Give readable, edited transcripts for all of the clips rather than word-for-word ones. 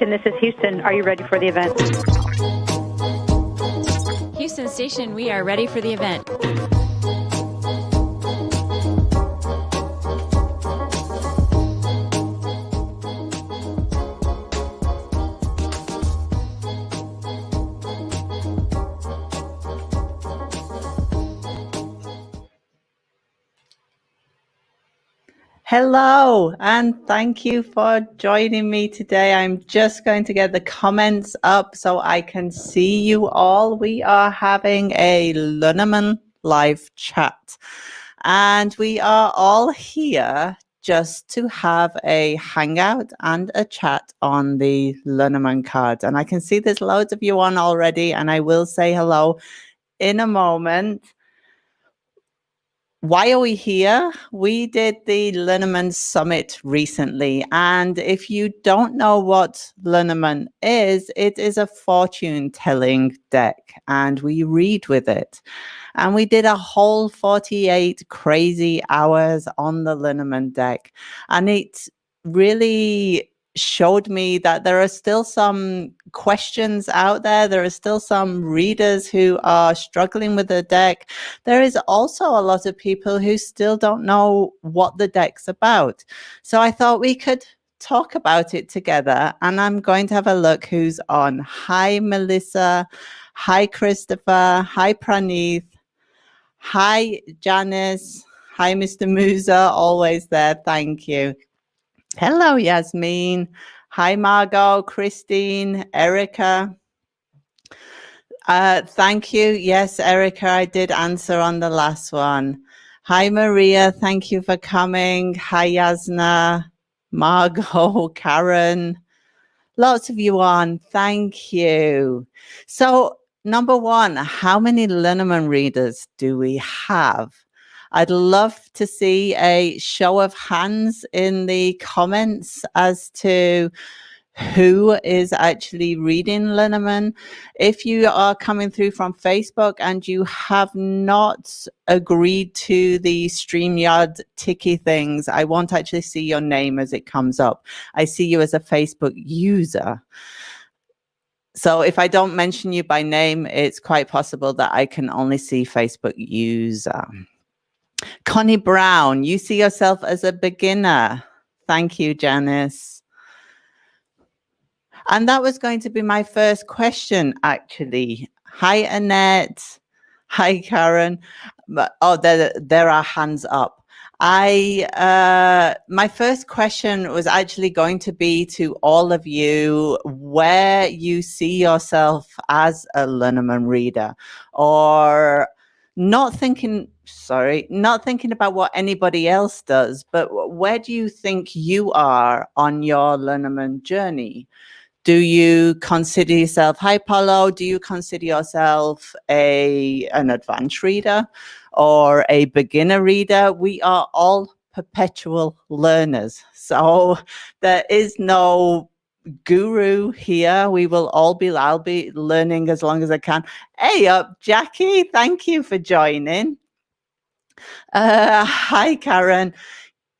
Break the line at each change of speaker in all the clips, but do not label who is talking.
Station, this is Houston. Are you ready for the event?
Houston Station, we are ready for the event.
Hello, and thank you for joining me today. I'm just going to get the comments up so I can see you all. We are having a Lenormand live chat, and we are all here just to have a hangout and a chat on the Lenormand cards. And I can see there's loads of you on already, and I will say hello in a moment. Why are we here? We did the Lenormand Summit recently, and if you don't know what Lenormand is, it is a fortune-telling deck, and we read with it. And we did a whole 48 crazy hours on the Lenormand deck, and it really showed me that there are still some questions out there. There are still some readers who are struggling with the deck. There is also a lot of people who still don't know what the deck's about. So I thought we could talk about it together, and I'm going to have a look who's on. Hi, Melissa. Hi, Christopher. Hi, Praneeth. Hi, Janice. Hi, Mr. Musa, always there. Thank you. Hello, Yasmin. Hi, Margot, Christine, Erica. Thank you. Yes, Erica, I did answer on the last one. Hi, Maria. Thank you for coming. Hi, Yasna, Margot, Karen. Lots of you on. Thank you. So, number one, how many Lenormand readers do we have? I'd love to see a show of hands in the comments as to who is actually reading Lenormand. If you are coming through from Facebook and you have not agreed to the StreamYard ticky things, I won't actually see your name as it comes up. I see you as a Facebook user. So if I don't mention you by name, it's quite possible that I can only see Facebook user. Connie Brown, you see yourself as a beginner. Thank you, Janice. And that was going to be my first question, actually. Hi, Annette. Hi, Karen. Oh, there are hands up. My first question was actually going to be to all of you where you see yourself as a Lenormand reader, or not thinking about what anybody else does, but where do you think you are on your Lenormand journey? Do you consider yourself, hi Paulo, do you consider yourself an advanced reader or a beginner reader? We are all perpetual learners. So there is no guru here. I'll be learning as long as I can. Hey up, Jackie, thank you for joining. Hi, Karen.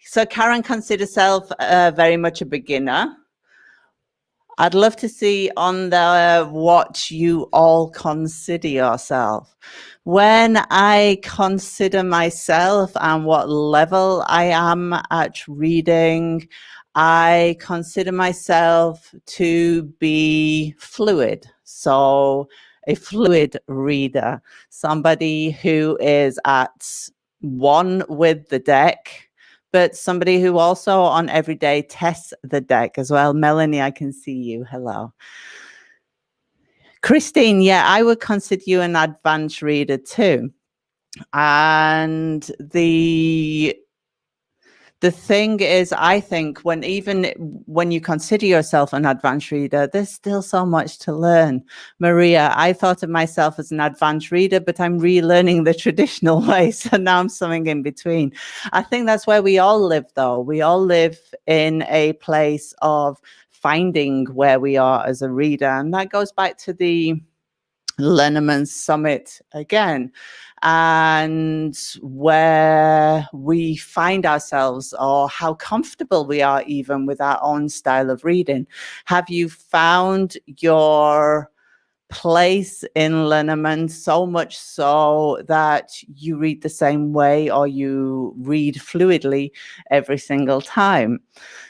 So Karen considers herself very much a beginner. I'd love to see on the what you all consider yourself. When I consider myself and what level I am at reading, I consider myself to be fluid. So a fluid reader, somebody who is at one with the deck, but somebody who also on every day tests the deck as well. Melanie, I can see you. Hello. Christine, yeah, I would consider you an advanced reader too. And the thing is, I think when you consider yourself an advanced reader, there's still so much to learn. Maria, I thought of myself as an advanced reader, but I'm relearning the traditional way. So now I'm something in between. I think that's where we all live, though. We all live in a place of finding where we are as a reader. And that goes back to the Lenormand Summit again, and where we find ourselves or how comfortable we are even with our own style of reading. Have you found your place in Lenormand so much so that you read the same way or you read fluidly every single time?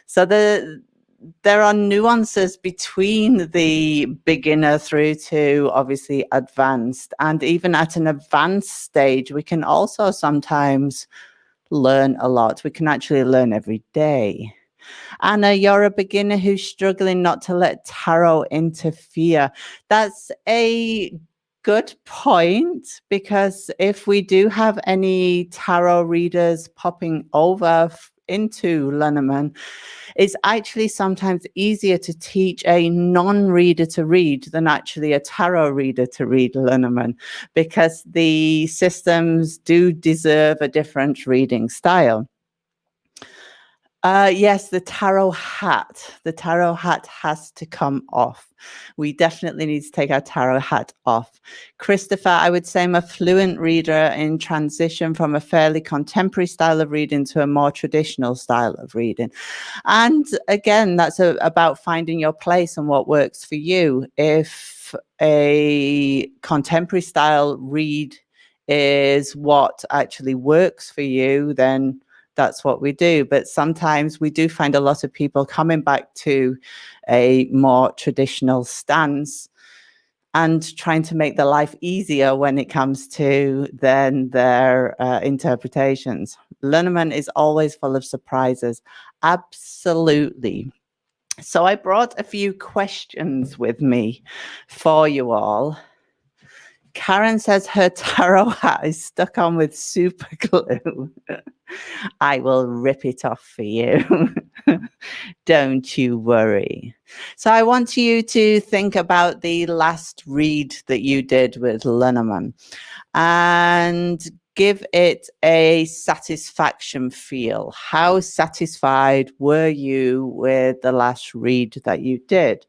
So there are nuances between the beginner through to obviously advanced. And even at an advanced stage, we can also sometimes learn a lot. We can actually learn every day. Anna, you're a beginner who's struggling not to let tarot interfere. That's a good point, because if we do have any tarot readers popping over into Lenormand, it's actually sometimes easier to teach a non-reader to read than actually a tarot reader to read Lenormand, because the systems do deserve a different reading style. Yes, the tarot hat. The tarot hat has to come off. We definitely need to take our tarot hat off. Christopher, I would say I'm a fluent reader in transition from a fairly contemporary style of reading to a more traditional style of reading. And again, that's about finding your place and what works for you. If a contemporary style read is what actually works for you, then that's what we do. But sometimes we do find a lot of people coming back to a more traditional stance and trying to make their life easier when it comes to then their interpretations. Lenormand is always full of surprises. Absolutely. So I brought a few questions with me for you all. Karen says her tarot hat is stuck on with super glue. I will rip it off for you. Don't you worry. So I want you to think about the last read that you did with Lenormand and give it a satisfaction feel. How satisfied were you with the last read that you did?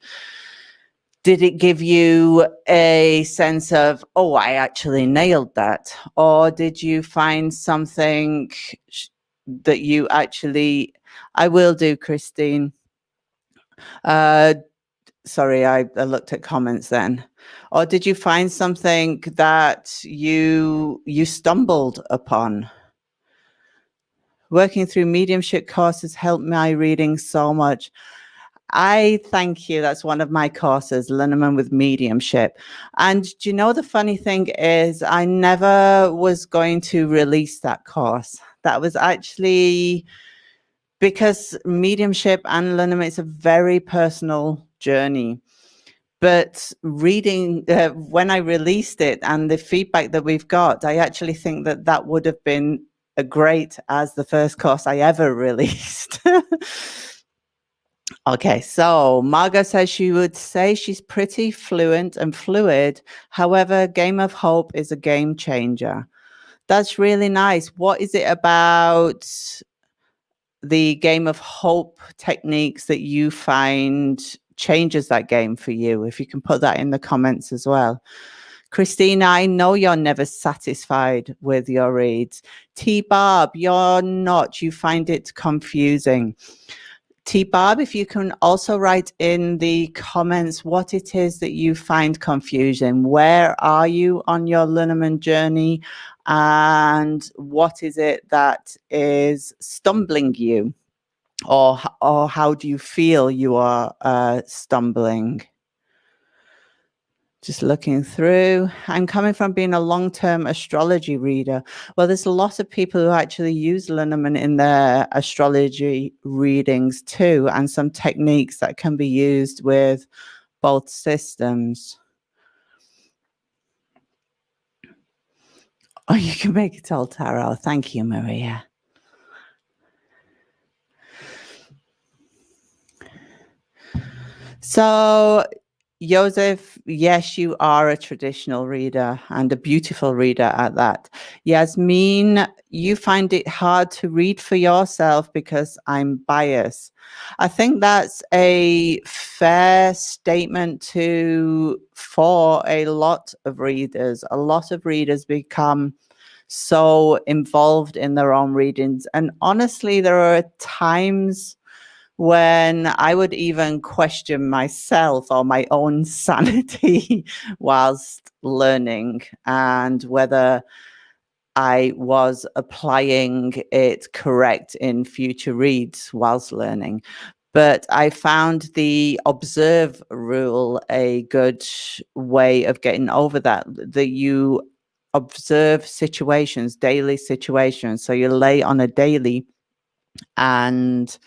Did it give you a sense of, oh, I actually nailed that? Or did you find something that you actually, I will do, Christine. Sorry, I looked at comments then. Or did you find something that you stumbled upon? Working through mediumship courses helped my reading so much. I thank you. That's one of my courses, Lenormand with Mediumship. And do you know, the funny thing is I never was going to release that course. That was actually because mediumship and Lenormand is a very personal journey. But reading, when I released it and the feedback that we've got, I actually think that that would have been a great as the first course I ever released. Okay, so Margot says she would say she's pretty fluent and fluid. However, Game of Hope is a game changer. That's really nice. What is it about the Game of Hope techniques that you find changes that game for you? If you can put that in the comments as well. Christina, I know you're never satisfied with your reads. T-Barb, you're not. You find it confusing. T-Barb, if you can also write in the comments what it is that you find confusion. Where are you on your Lenormand journey? And what is it that is stumbling you? Or how do you feel you are stumbling? Just looking through. I'm coming from being a long-term astrology reader. Well, there's a lot of people who actually use Lenormand in their astrology readings too, and some techniques that can be used with both systems. Oh, you can make it all tarot. Thank you, Maria. So Joseph, yes, you are a traditional reader and a beautiful reader at that. Yasmin, you find it hard to read for yourself because I'm biased. I think that's a fair statement for a lot of readers. A lot of readers become so involved in their own readings. And honestly, there are times when I would even question myself or my own sanity whilst learning, and whether I was applying it correct in future reads whilst learning. But I found the observe rule a good way of getting over that you observe situations, daily situations. So you lay on a daily and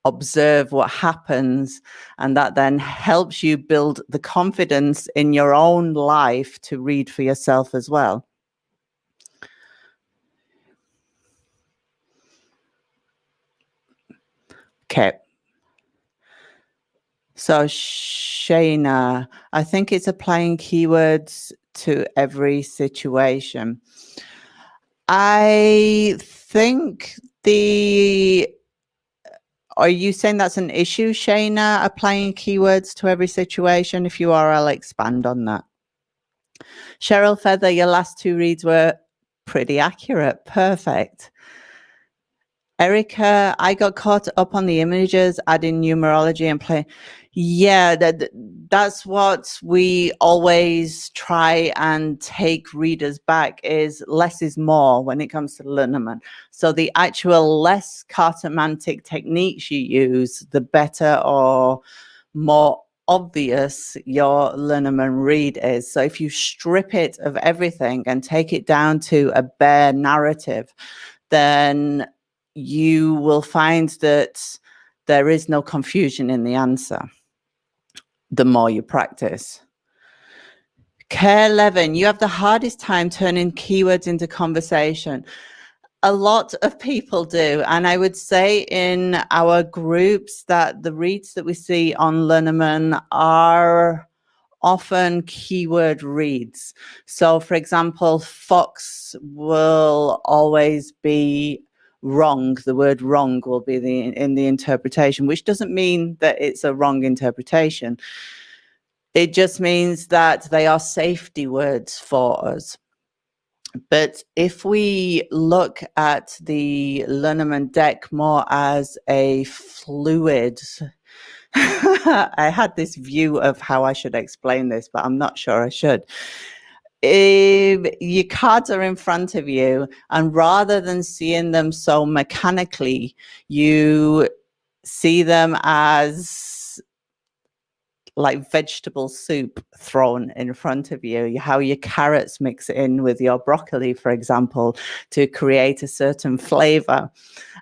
observe what happens, and that then helps you build the confidence in your own life to read for yourself as well. Okay. So Shayna, I think it's applying keywords to every situation. I think are you saying that's an issue, Shayna, applying keywords to every situation? If you are, I'll expand on that. Cheryl Feather, your last two reads were pretty accurate. Perfect. Erica, I got caught up on the images, adding numerology and play. Yeah, that's what we always try and take readers back, is less is more when it comes to Lenormand. So the actual less cartomantic techniques you use, the better or more obvious your Lenormand read is. So if you strip it of everything and take it down to a bare narrative, then you will find that there is no confusion in the answer the more you practice. Care Levin, you have the hardest time turning keywords into conversation. A lot of people do. And I would say in our groups that the reads that we see on Lenormand are often keyword reads. So for example, fox will always be wrong. The word wrong will be in the interpretation, which doesn't mean that it's a wrong interpretation. It just means that they are safety words for us. But if we look at the Lenormand deck more as a fluid, I had this view of how I should explain this, but I'm not sure I should. If your cards are in front of you, and rather than seeing them so mechanically, you see them as like vegetable soup thrown in front of you, how your carrots mix in with your broccoli, for example, to create a certain flavor.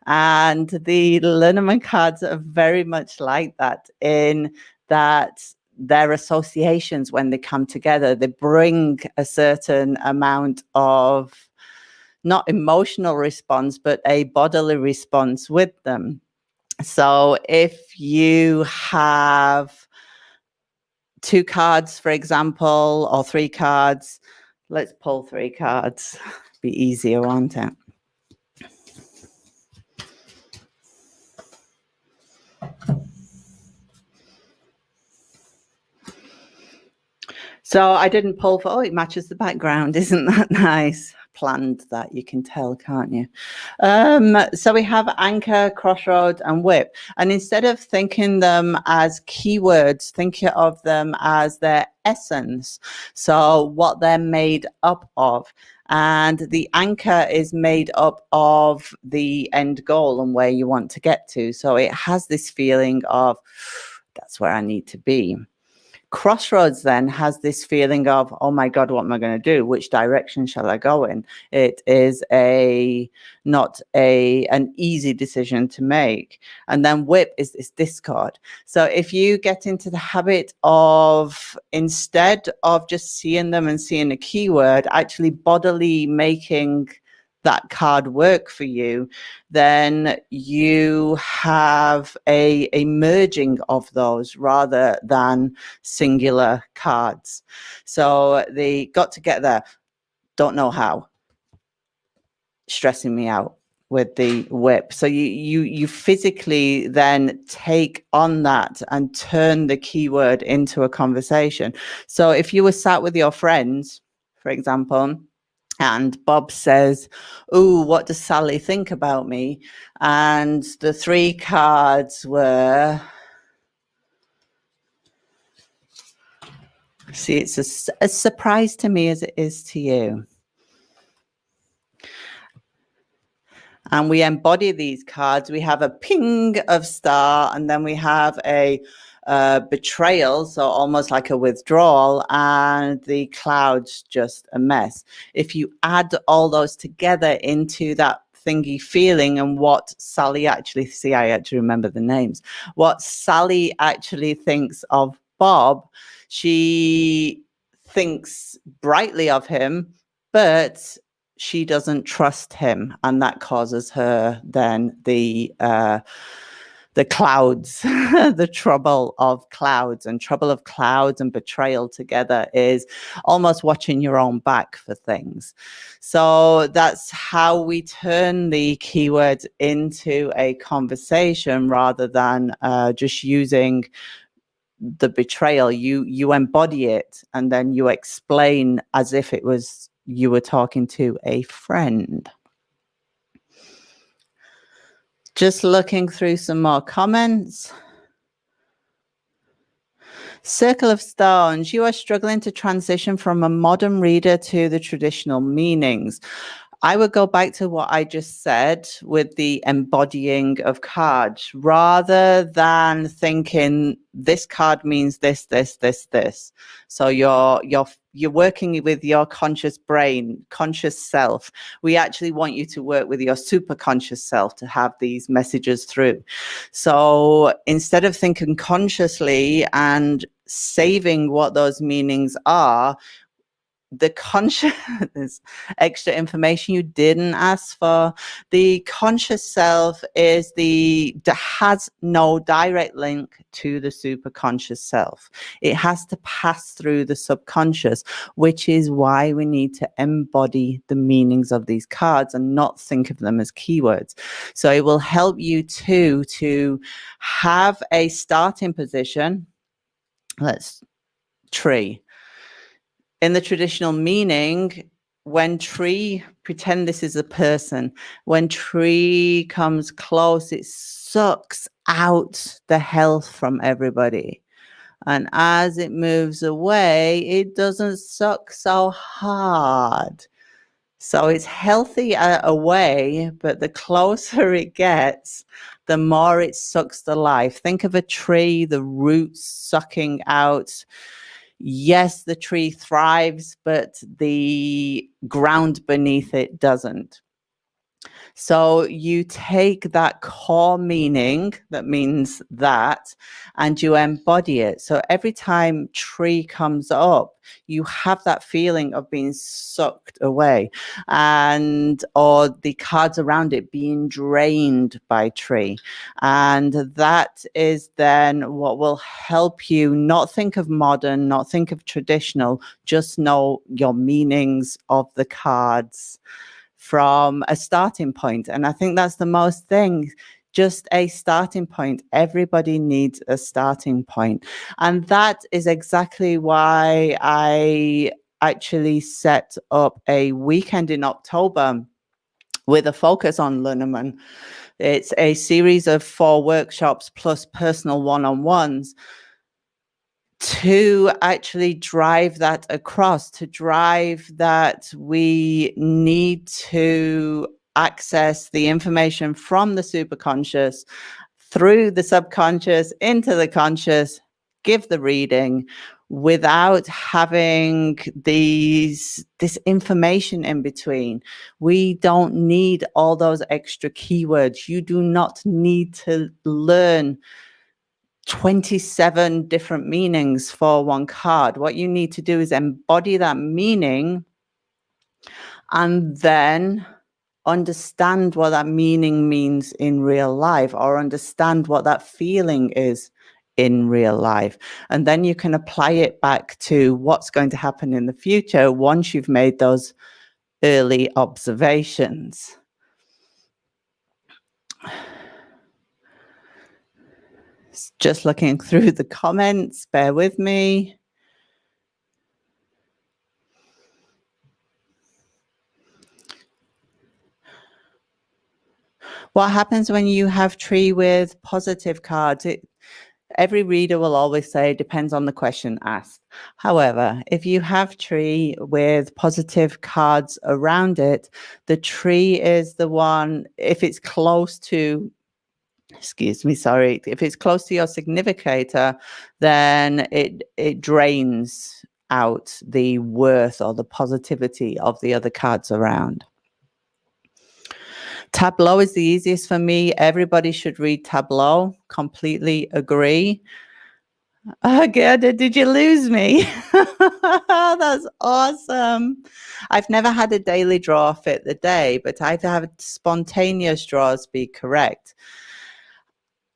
And the Lenormand cards are very much like that, in that their associations, when they come together, they bring a certain amount of not emotional response, but a bodily response with them. So if you have two cards, for example, or three cards, let's pull three cards. Be easier, won't it? So I didn't pull for, oh, it matches the background. Isn't that nice? Planned that, you can tell, can't you? So we have anchor, crossroads, and whip. And instead of thinking them as keywords, think of them as their essence. So what they're made up of. And the anchor is made up of the end goal and where you want to get to. So it has this feeling of, that's where I need to be. Crossroads then has this feeling of, oh my God, what am I going to do? Which direction shall I go in? It is not an easy decision to make. And then whip is this discord. So if you get into the habit of, instead of just seeing them and seeing a keyword, actually bodily making that card work for you, then you have a merging of those rather than singular cards. So they got together, don't know how, stressing me out with the whip. So you physically then take on that and turn the keyword into a conversation. So if you were sat with your friends, for example, and Bob says, "Oh, what does Sally think about me?" And the three cards were, see, it's a surprise to me as it is to you. And we embody these cards. We have a ping of star, and then we have a betrayal, so almost like a withdrawal, and the clouds, just a mess. If you add all those together into that thingy feeling, and what Sally actually, see, I actually remember the names, what Sally actually thinks of Bob, she thinks brightly of him, but she doesn't trust him, and that causes her then the clouds, the trouble of clouds. And trouble of clouds and betrayal together is almost watching your own back for things. So that's how we turn the keywords into a conversation rather than just using the betrayal. You embody it, and then you explain as if it was you were talking to a friend. Just looking through some more comments. Circle of Stones, you are struggling to transition from a modern reader to the traditional meanings. I would go back to what I just said with the embodying of cards, rather than thinking this card means this. So you're working with your conscious brain, conscious self. We actually want you to work with your superconscious self to have these messages through. So instead of thinking consciously and saving what those meanings are, the conscious extra information you didn't ask for. The conscious self is has no direct link to the superconscious self. It has to pass through the subconscious, which is why we need to embody the meanings of these cards and not think of them as keywords. So it will help you to have a starting position. Let's tree. In the traditional meaning, when tree, pretend this is a person, when tree comes close, it sucks out the health from everybody. And as it moves away, it doesn't suck so hard. So it's healthy away, but the closer it gets, the more it sucks the life. Think of a tree, the roots sucking out. Yes, the tree thrives, but the ground beneath it doesn't. So you take that core meaning that means that, and you embody it. So every time tree comes up, you have that feeling of being sucked away, and or the cards around it being drained by tree. And that is then what will help you not think of modern, not think of traditional, just know your meanings of the cards from a starting point. And I think that's the most thing, just a starting point. Everybody needs a starting point. And that is exactly why I actually set up a weekend in October with a focus on Lenormand. It's a series of 4 workshops plus personal one-on-ones to actually drive that across, to drive that we need to access the information from the superconscious through the subconscious into the conscious, give the reading without having this information in between. We don't need all those extra keywords. You do not need to learn 27 different meanings for one card. What you need to do is embody that meaning and then understand what that meaning means in real life, or understand what that feeling is in real life. And then you can apply it back to what's going to happen in the future once you've made those early observations. Just looking through the comments, bear with me. What happens when you have tree with positive cards? Every reader will always say it depends on the question asked. However, if you have tree with positive cards around it, the tree is the one, if it's close to, excuse me, sorry, if it's close to your significator, then it drains out the worth or the positivity of the other cards around. Tableau is the easiest for me. Everybody should read Tableau. Completely agree. Gerda, did you lose me? That's awesome. I've never had a daily draw fit the day, but I've had spontaneous draws be correct.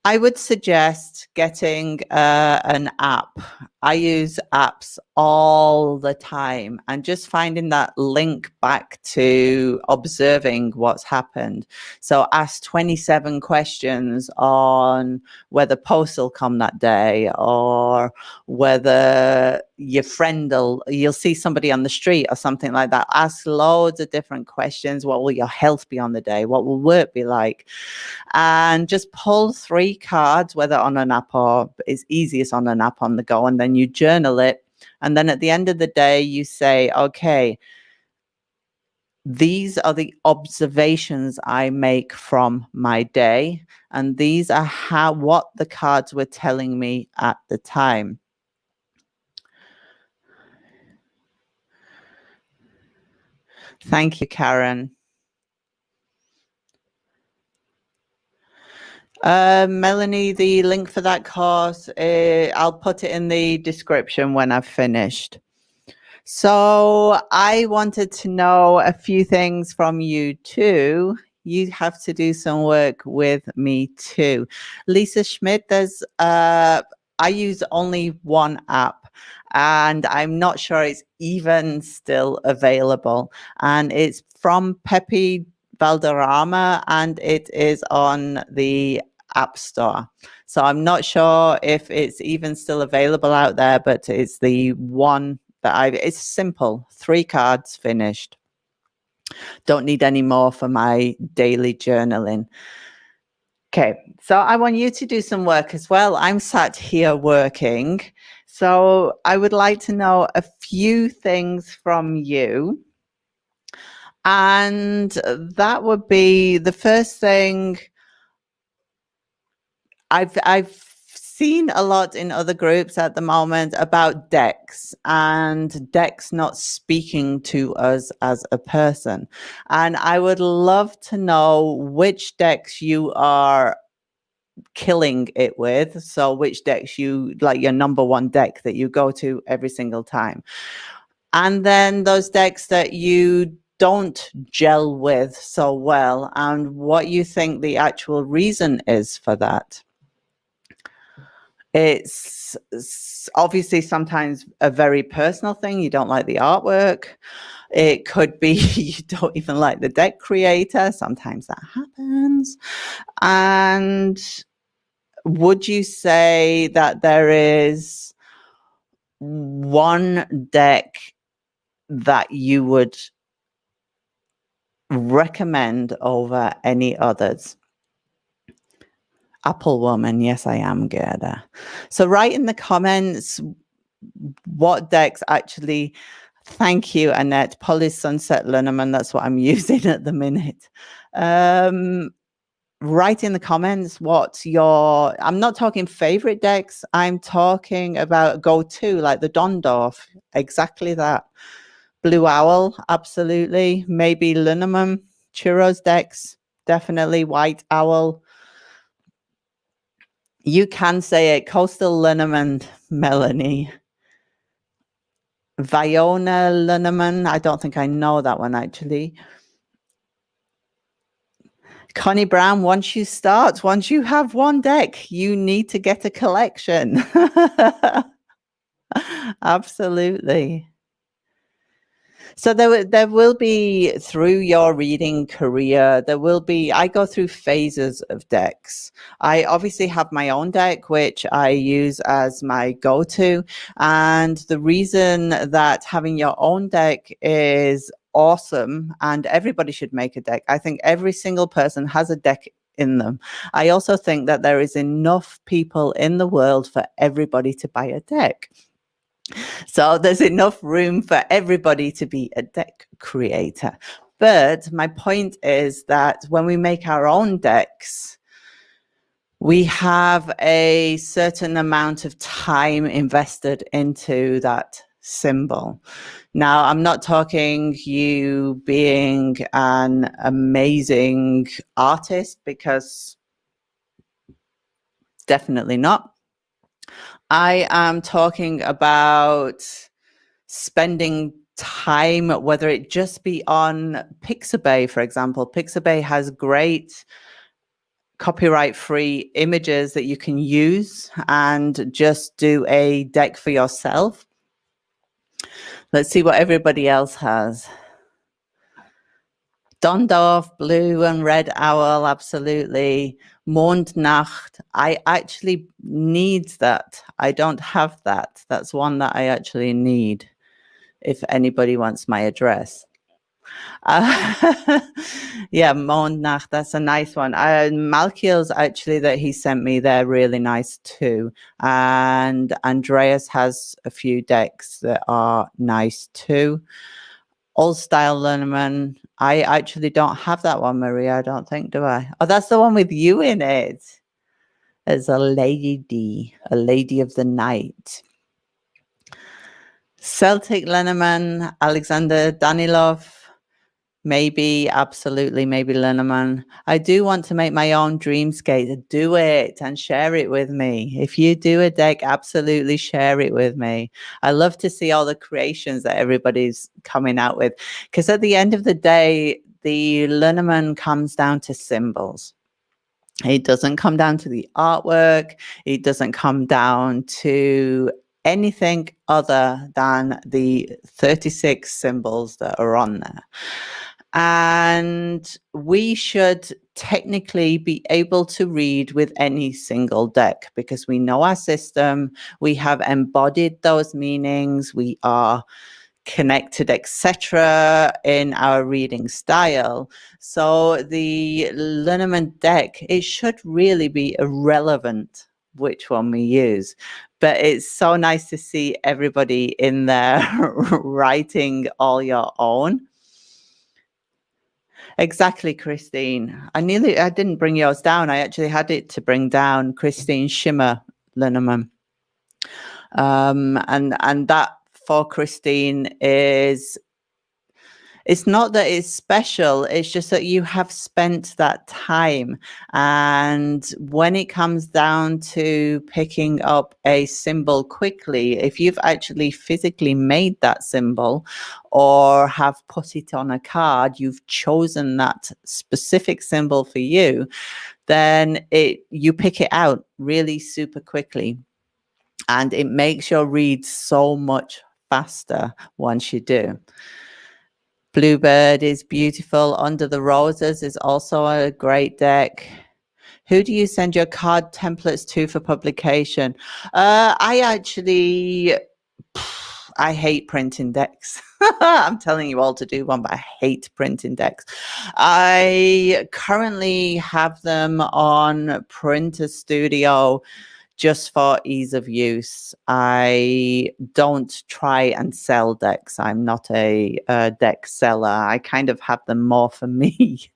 I would suggest getting an app. I use apps all the time, and just finding that link back to observing what's happened. So ask 27 questions on whether post will come that day, or whether your friend you'll see somebody on the street or something like that. Ask loads of different questions. What will your health be on the day? What will work be like? And just pull 3 cards, whether on an app, or it's easiest on an app on the go, and then you journal it. And then at the end of the day, you say, okay, these are the observations I make from my day, and these are what the cards were telling me at the time. Thank you, Karen. Melanie, the link for that course, I'll put it in the description when I've finished. So I wanted to know a few things from you too. You have to do some work with me too. Lisa Schmidt, I use only one app, and I'm not sure it's even still available. And it's from Pepe Valderrama, and it is on the App Store. So I'm not sure if it's even still available out there, but it's the one that it's simple. 3 cards, finished. Don't need any more for my daily journaling. Okay, so I want you to do some work as well. I'm sat here working. So I would like to know a few things from you. And that would be the first thing. I've seen a lot in other groups at the moment about decks, and decks not speaking to us as a person. And I would love to know which decks you are killing it with. So which decks you like, your number one deck that you go to every single time. And then those decks that you don't gel with so well, and what you think the actual reason is for that. It's obviously sometimes a very personal thing. You don't like the artwork. It could be you don't even like the deck creator. Sometimes that happens. And would you say that there is one deck that you would recommend over any others? Apple Woman, yes, I am, Gerda. So write in the comments what decks actually. Thank you, Annette. Polished Sunset Lenormand, that's what I'm using at the minute. Write in the comments what's your, I'm not talking favorite decks, I'm talking about go-to, like the Dondorf, exactly that. Blue Owl, absolutely. Maybe Lenormand, Churros decks, definitely. White Owl. You can say it. Coastal Lenormand, Melanie. Viona Lenormand. I don't think I know that one actually. Connie Brown, once you have one deck, you need to get a collection. Absolutely. So there will be, through your reading career, I go through phases of decks. I obviously have my own deck, which I use as my go-to. And the reason that having your own deck is awesome, and everybody should make a deck. I think every single person has a deck in them. I also think that there is enough people in the world for everybody to buy a deck. So there's enough room for everybody to be a deck creator. But my point is that when we make our own decks, we have a certain amount of time invested into that symbol. Now, I'm not talking you being an amazing artist, because definitely not. I am talking about spending time, whether it just be on Pixabay, for example. Pixabay has great copyright-free images that you can use and just do a deck for yourself. Let's see what everybody else has. Dondorf, Blue and Red Owl, absolutely. Mondnacht, I actually need that. I don't have that. That's one that I actually need, if anybody wants my address. Yeah, Mondnacht, that's a nice one. Malkiel's actually that he sent me, they're really nice too. And Andreas has a few decks that are nice too. Old Style Lenormand. I actually don't have that one, Maria, I don't think, do I? Oh, that's the one with you in it. As a lady of the night. Celtic Lenormand, Alexander Danilov. Maybe, absolutely, maybe Lenormand. I do want to make my own Dreamscape. Do it and share it with me. If you do a deck, absolutely share it with me. I love to see all the creations that everybody's coming out with, because at the end of the day, the Lenormand comes down to symbols. It doesn't come down to the artwork. It doesn't come down to anything other than the 36 symbols that are on there. And we should technically be able to read with any single deck, because we know our system, we have embodied those meanings, we are connected, etc., in our reading style. So the Lenormand deck, it should really be irrelevant which one we use, but it's so nice to see everybody in there writing all your own. Exactly, Christine. I didn't bring yours down. I actually had it to bring down Christine Shimmer Lenormand. And that for Christine is, it's not that it's special, it's just that you have spent that time. And when it comes down to picking up a symbol quickly, if you've actually physically made that symbol or have put it on a card, you've chosen that specific symbol for you, then you pick it out really super quickly. And it makes your read so much faster once you do. Bluebird is beautiful. Under the Roses is also a great deck. Who do you send your card templates to for publication? I hate printing decks. I'm telling you all to do one, but I hate printing decks. I currently have them on Printer Studio just for ease of use. I don't try and sell decks. I'm not a deck seller. I kind of have them more for me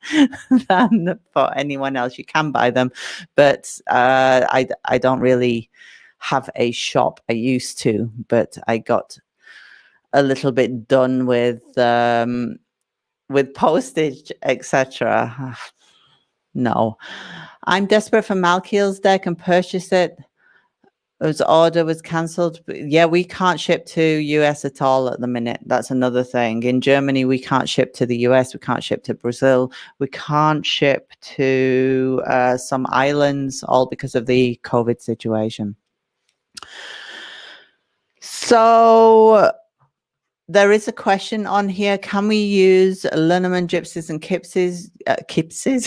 than for anyone else. You can buy them, but I don't really have a shop. I used to, but I got a little bit done with postage, etc. No, I'm desperate for Malkiel's deck and purchase it. His order was cancelled. Yeah, we can't ship to US at all at the minute. That's another thing. In Germany, we can't ship to the US. We can't ship to Brazil. We can't ship to some islands, all because of the COVID situation. So there is a question on here. Can we use Lenormand gypsies and kipsies? Kipsies?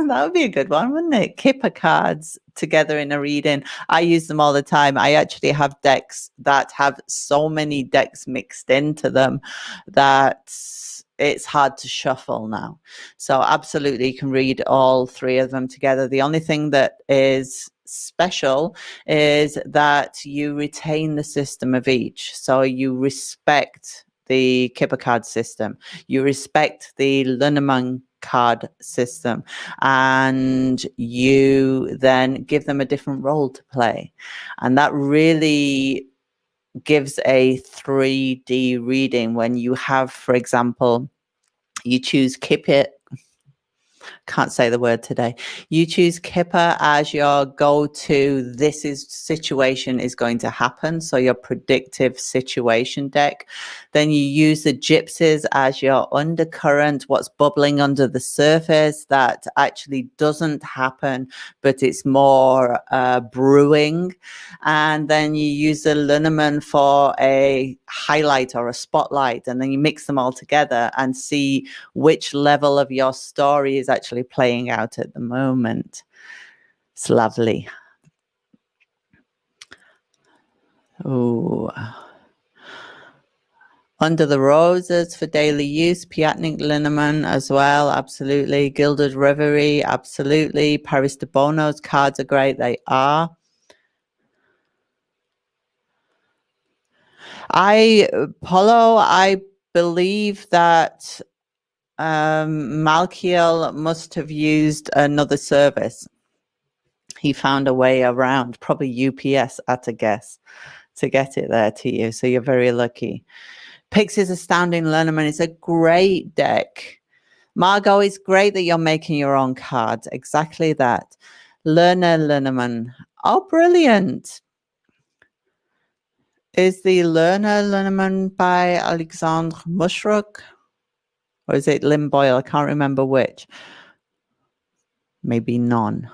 That would be a good one, wouldn't it? Kipper cards together in a reading. I use them all the time. I actually have decks that have so many decks mixed into them that it's hard to shuffle now. So absolutely, you can read all three of them together. The only thing that is special is that you retain the system of each. So you respect the Kipper card system, you respect the Lenormand card system, and you then give them a different role to play. And that really gives a 3D reading when you have, for example, you choose Kipper. Can't say the word today. You choose Kipper as your go-to. This is situation is going to happen. So your predictive situation deck. Then you use the gypsies as your undercurrent, what's bubbling under the surface that actually doesn't happen, but it's more brewing. And then you use the Lenormand for a highlight or a spotlight. And then you mix them all together and see which level of your story is actually playing out at the moment. It's lovely. Oh, Under the Roses for daily use, Piatnik Lenormand as well, absolutely. Gilded Reverie, absolutely. Paris de Bono's cards are great, they are. Polo, I believe that Malkiel must have used another service. He found a way around, probably UPS at a guess, to get it there to you. So you're very lucky. Pixie's Astounding Lenormand is a great deck. Margot, it's great that you're making your own cards. Exactly that. Lenormand. Oh, brilliant. Is the Lenormand by Alexandre Mushruk? Or is it Lynn Boyle? I can't remember which. Maybe none.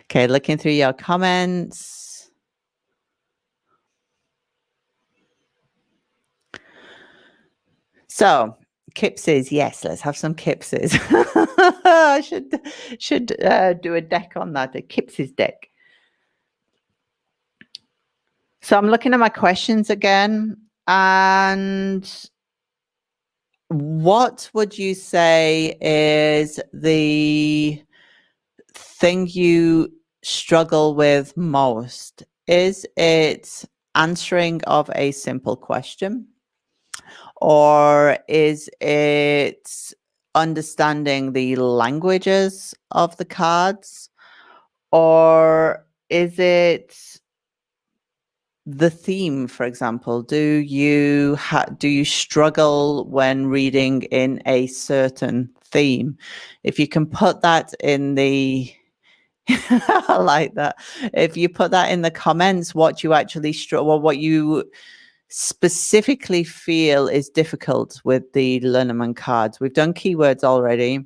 Okay, looking through your comments. So, Kipsies, yes, let's have some Kipsies. I should do a deck on that, a Kipsies deck. So I'm looking at my questions again, and what would you say is the thing you struggle with most? Is it answering of a simple question? Or is it understanding the languages of the cards? Or is it the theme, for example? Do you struggle when reading in a certain theme? If you can put that in the I like that. If you put that in the comments, what you actually struggle, what you specifically feel is difficult with the Lenormand cards. We've done keywords already.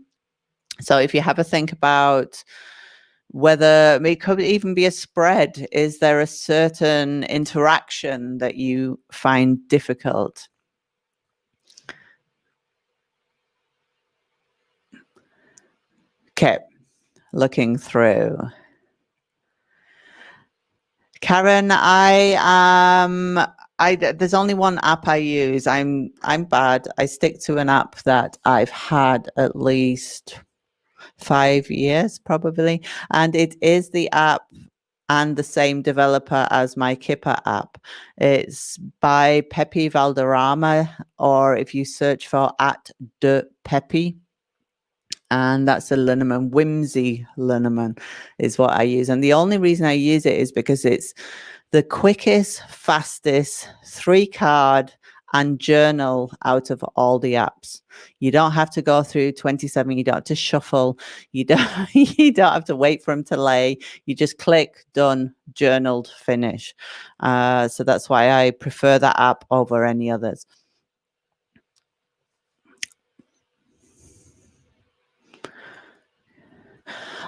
So if you have a think about whether it could even be a spread, is there a certain interaction that you find difficult? Okay, looking through. Karen, there's only one app I use. I'm bad. I stick to an app that I've had at least 5 years probably, and it is the app and the same developer as my Kipper app. It's by Pepe Valderrama, or if you search for @de_Pepe, and that's a Lenormand. Whimsy Lenormand is what I use, and the only reason I use it is because it's the quickest, fastest 3-card and journal out of all the apps. You don't have to go through 27. You don't have to shuffle. You don't, you don't have to wait for them to lay. You just click, done, journaled, finish. So that's why I prefer that app over any others.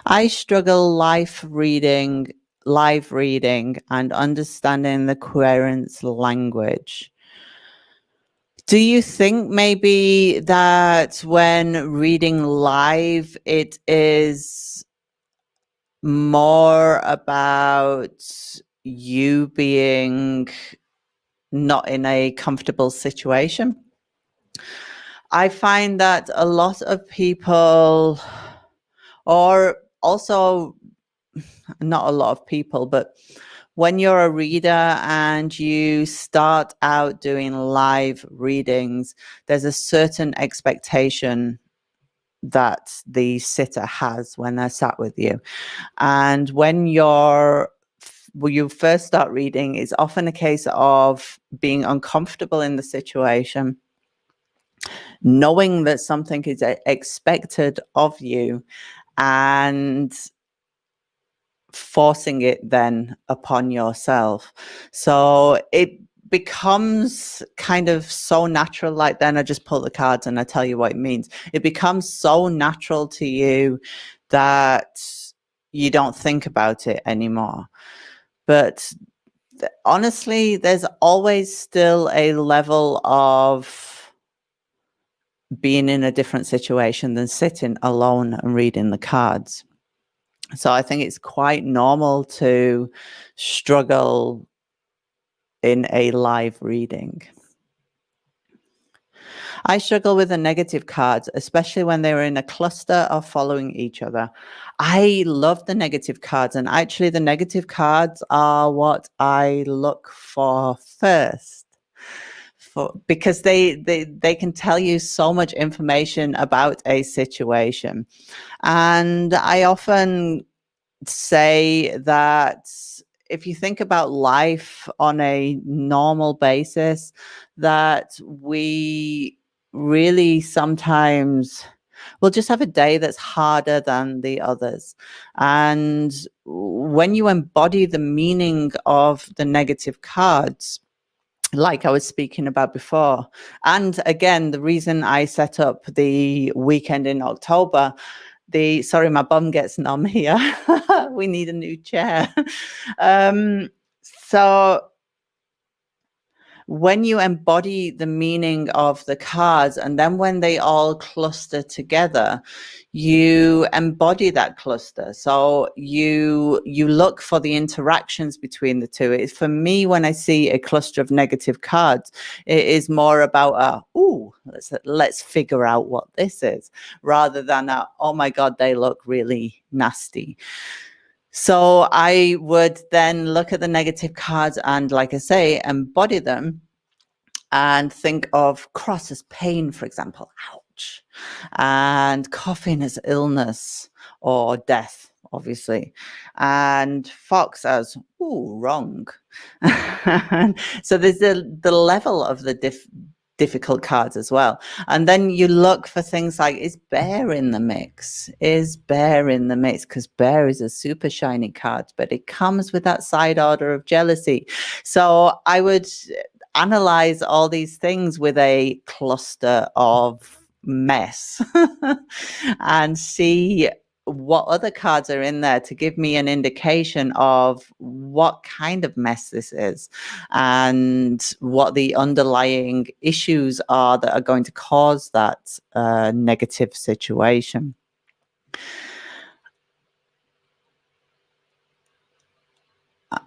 I struggle live reading and understanding the querent's language. Do you think maybe that when reading live, it is more about you being not in a comfortable situation? I find that a lot of people, or also not a lot of people, but when you're a reader and you start out doing live readings, there's a certain expectation that the sitter has when they're sat with you. And when you first start reading, it's often a case of being uncomfortable in the situation, knowing that something is expected of you, and forcing it then upon yourself. So it becomes kind of so natural. Like, then I just pull the cards and I tell you what it means. It becomes so natural to you that you don't think about it anymore. But honestly, there's always still a level of being in a different situation than sitting alone and reading the cards. So I think it's quite normal to struggle in a live reading. I struggle with the negative cards, especially when they're in a cluster of following each other. I love the negative cards, and actually the negative cards are what I look for first. Because they can tell you so much information about a situation. And I often say that if you think about life on a normal basis, that we really sometimes will just have a day that's harder than the others. And when you embody the meaning of the negative cards, like I was speaking about before, and again, the reason I set up the weekend in October, sorry, my bum gets numb here. We need a new chair. So when you embody the meaning of the cards, and then when they all cluster together, you embody that cluster. So you look for the interactions between the two. For me, when I see a cluster of negative cards, it is more about let's figure out what this is, rather than oh my God, they look really nasty. So I would then look at the negative cards and, like I say, embody them and think of cross as pain, for example, ouch, and coffin as illness or death, obviously, and fox as, ooh, wrong. So there's the level of the difficult cards as well. And then you look for things like, is bear in the mix? Is bear in the mix? Because bear is a super shiny card, but it comes with that side order of jealousy. So I would analyze all these things with a cluster of mess and see what other cards are in there to give me an indication of what kind of mess this is and what the underlying issues are that are going to cause that negative situation.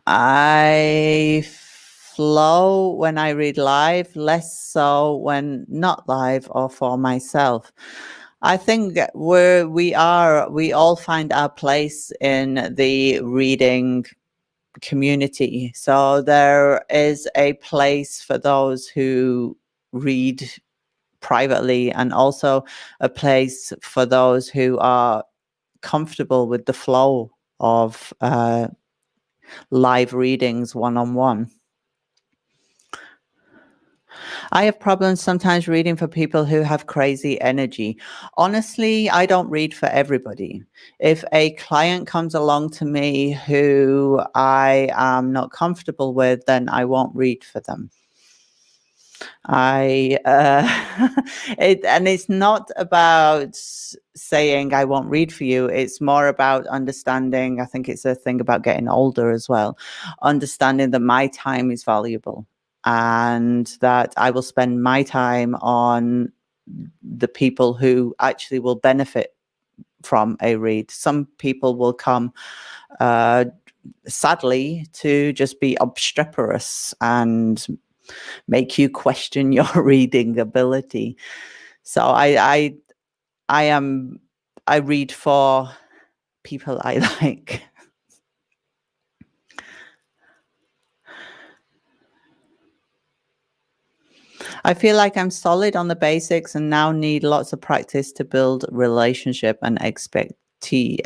I flow when I read live, less so when not live or for myself. I think we all find our place in the reading community. So there is a place for those who read privately, and also a place for those who are comfortable with the flow of live readings one-on-one. I have problems sometimes reading for people who have crazy energy. Honestly, I don't read for everybody. If a client comes along to me who I am not comfortable with, then I won't read for them. And it's not about saying I won't read for you. It's more about understanding. I think it's a thing about getting older as well, understanding that my time is valuable and that I will spend my time on the people who actually will benefit from a read. Some people will come, sadly, to just be obstreperous and make you question your reading ability. So I read for people I like. I feel like I'm solid on the basics and now need lots of practice to build relationship and expertise.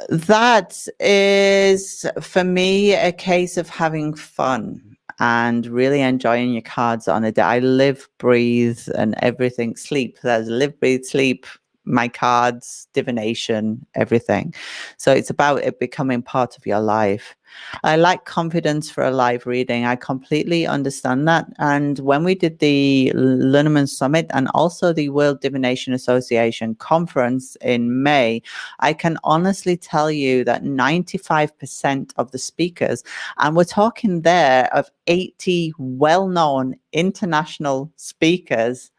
That is, for me, a case of having fun and really enjoying your cards on a day. I live, breathe, and everything. Sleep. That's live, breathe, sleep. My cards, divination, everything. So it's about it becoming part of your life. I lack confidence for a live reading. I completely understand that. And when we did the Lenormand Summit and also the World Divination Association conference in May, I can honestly tell you that 95% of the speakers, and we're talking there of 80 well-known international speakers,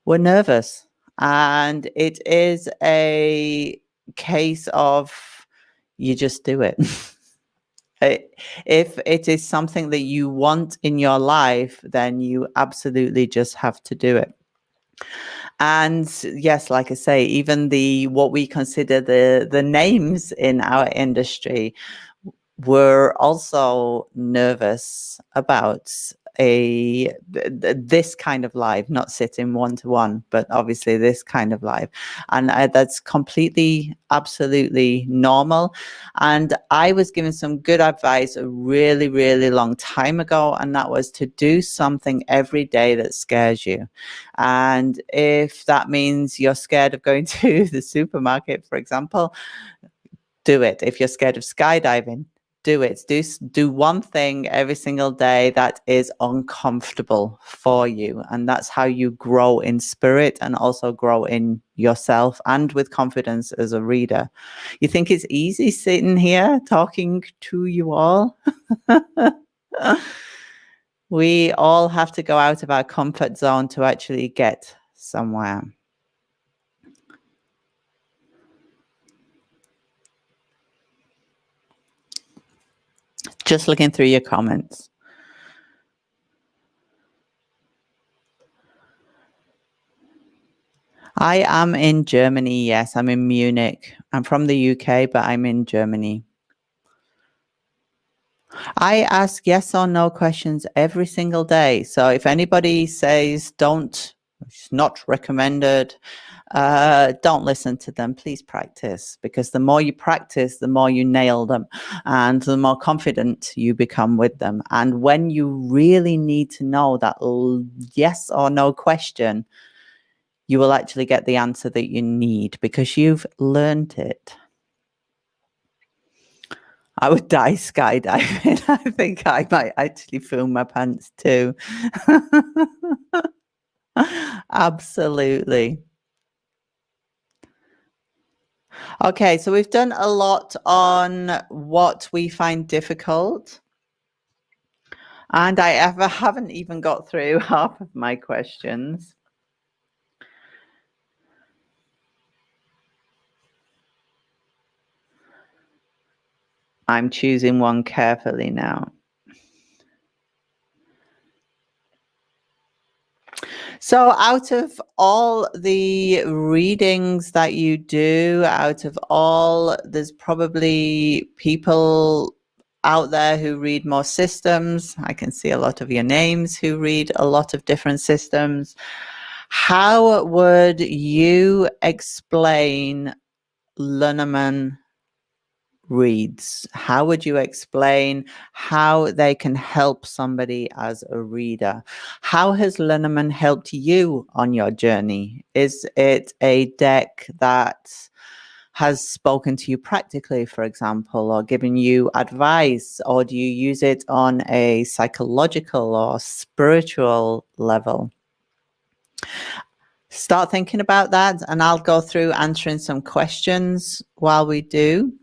were nervous. And it is a case of you just do it. If it is something that you want in your life, then you absolutely just have to do it. And yes, like I say, even what we consider the names in our industry were also nervous about this kind of live, not sitting one-to-one, but obviously this kind of live. And that's completely, absolutely normal. And I was given some good advice a really, really long time ago, and that was to do something every day that scares you. And if that means you're scared of going to the supermarket, for example, do it. If you're scared of skydiving, do it. Do one thing every single day that is uncomfortable for you. And that's how you grow in spirit and also grow in yourself and with confidence as a reader. You think it's easy sitting here talking to you all? We all have to go out of our comfort zone to actually get somewhere. Just looking through your comments. I am in Germany. Yes, I'm in Munich. I'm from the UK, but I'm in Germany. I ask yes or no questions every single day. So if anybody says don't, it's not recommended, don't listen to them. Please practice, because the more you practice, the more you nail them and the more confident you become with them. And when you really need to know that yes or no question, you will actually get the answer that you need because you've learned it. I would die skydiving. I think I might actually film my pants too. Absolutely. Okay, so we've done a lot on what we find difficult. And I haven't even got through half of my questions. I'm choosing one carefully now. So out of all the readings that you do, there's probably people out there who read more systems. I can see a lot of your names who read a lot of different systems. How would you explain Lenormand reads? How would you explain how they can help somebody as a reader? How has Lenormand helped you on your journey? Is it a deck that has spoken to you practically, for example, or given you advice, or do you use it on a psychological or spiritual level? Start thinking about that, and I'll go through answering some questions while we do.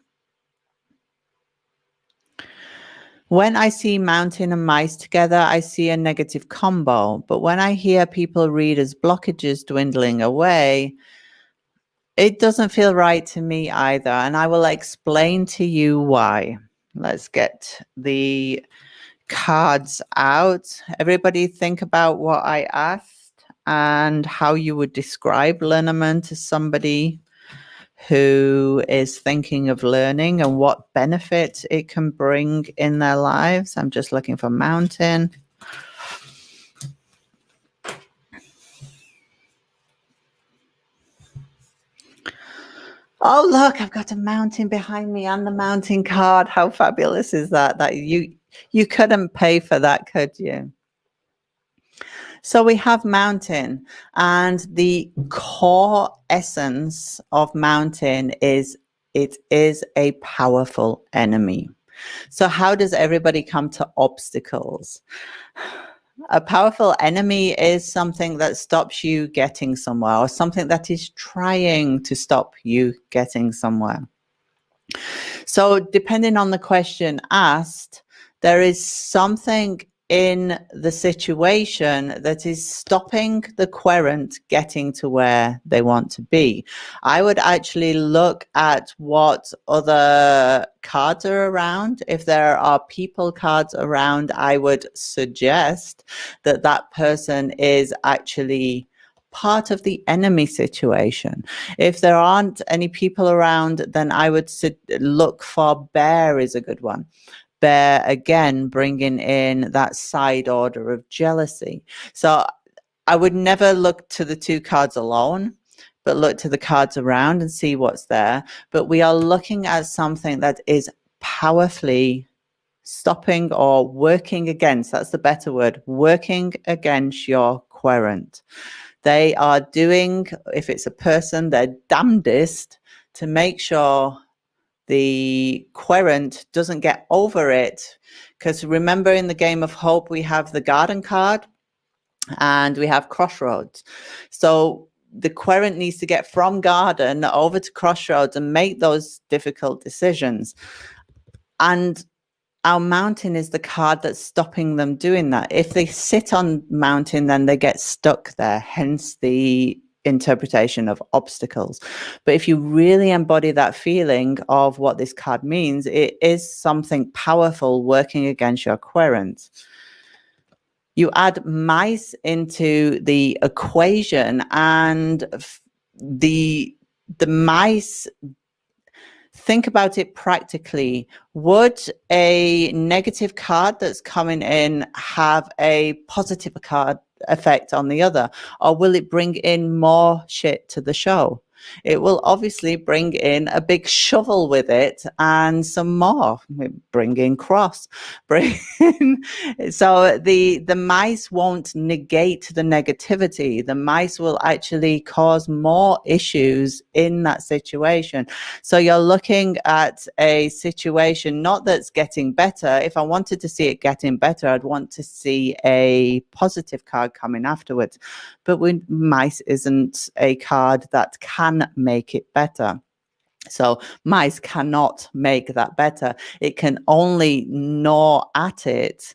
When I see mountain and mice together, I see a negative combo. But when I hear people read as blockages dwindling away, it doesn't feel right to me either. And I will explain to you why. Let's get the cards out. Everybody think about what I asked and how you would describe Lenormand to somebody who is thinking of learning and what benefit it can bring in their lives. I'm just looking for mountain. Oh, look, I've got a mountain behind me and the mountain card. How fabulous is that? That you couldn't pay for that, could you? So we have mountain, and the core essence of mountain is it is a powerful enemy. So how does everybody come to obstacles? A powerful enemy is something that stops you getting somewhere, or something that is trying to stop you getting somewhere. So depending on the question asked, there is something in the situation that is stopping the querent getting to where they want to be. I would actually look at what other cards are around. If there are people cards around, I would suggest that that person is actually part of the enemy situation. If there aren't any people around, then I would look for bear is a good one. Bear, again, bringing in that side order of jealousy. So I would never look to the two cards alone, but look to the cards around and see what's there. But we are looking at something that is powerfully stopping or working against, that's the better word, working against your querent. They are doing, if it's a person, their damnedest to make sure the querent doesn't get over it. Because remember, in the game of hope, we have the garden card and we have crossroads. So the querent needs to get from garden over to crossroads and make those difficult decisions. And our mountain is the card that's stopping them doing that. If they sit on mountain, then they get stuck there, hence the interpretation of obstacles. But if you really embody that feeling of what this card means, it is something powerful working against your querent. You add mice into the equation, and the mice, think about it practically. Would a negative card that's coming in have a positive card effect on the other, or will it bring in more shit to the show? It will obviously bring in a big shovel with it and some more. Bring in cross. Bring in. So the mice won't negate the negativity. The mice will actually cause more issues in that situation. So you're looking at a situation not that's getting better. If I wanted to see it getting better, I'd want to see a positive card coming afterwards. But mice isn't a card that can make it better. So mice cannot make that better. It can only gnaw at it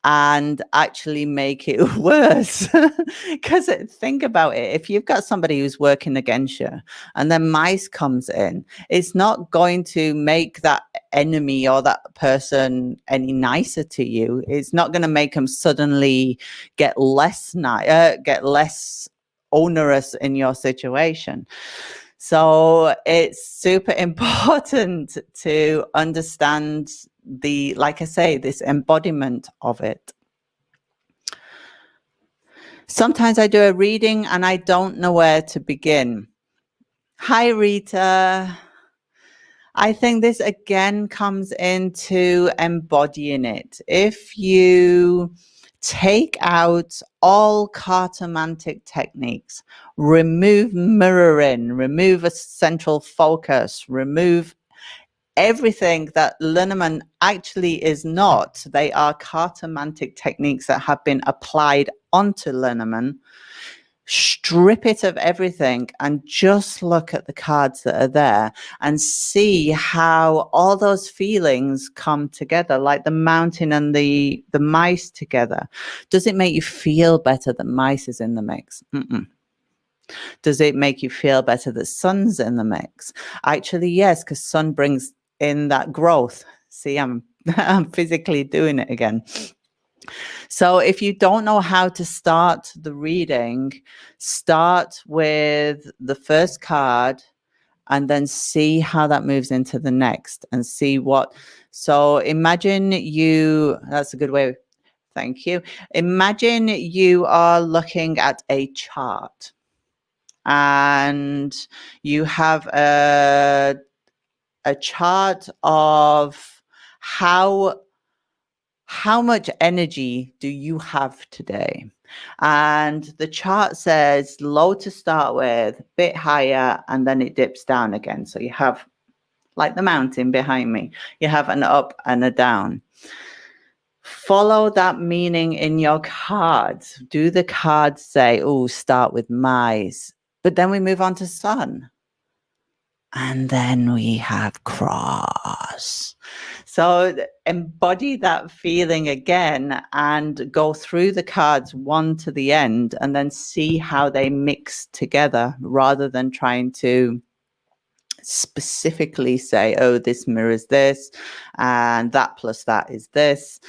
and actually make it worse. Because think about it, if you've got somebody who's working against you and then mice comes in, it's not going to make that enemy or that person any nicer to you. It's not going to make them suddenly get less onerous in your situation. So it's super important to understand like I say, this embodiment of it. Sometimes I do a reading and I don't know where to begin. Hi, Rita. I think this again comes into embodying it. If you take out all cartomantic techniques, remove mirroring, remove a central focus, remove everything that Lenormand actually is not. They are cartomantic techniques that have been applied onto Lenormand. Strip it of everything and just look at the cards that are there and see how all those feelings come together, like the mountain and the mice together. Does it make you feel better that mice is in the mix? Mm-mm. Does it make you feel better that sun's in the mix? Actually, yes, because sun brings in that growth. See, I'm physically doing it again. So if you don't know how to start the reading, start with the first card and then see how that moves into the next and see what. So imagine that's a good way. Thank you. Imagine you are looking at a chart and you have a chart of how much energy do you have today? And the chart says low to start with, bit higher, and then it dips down again. So you have, like the mountain behind me, you have an up and a down. Follow that meaning in your cards. Do the cards say, oh, start with mice? But then we move on to sun. And then we have cross. So embody that feeling again and go through the cards one to the end and then see how they mix together rather than trying to specifically say, oh, this mirrors this and that plus that is this.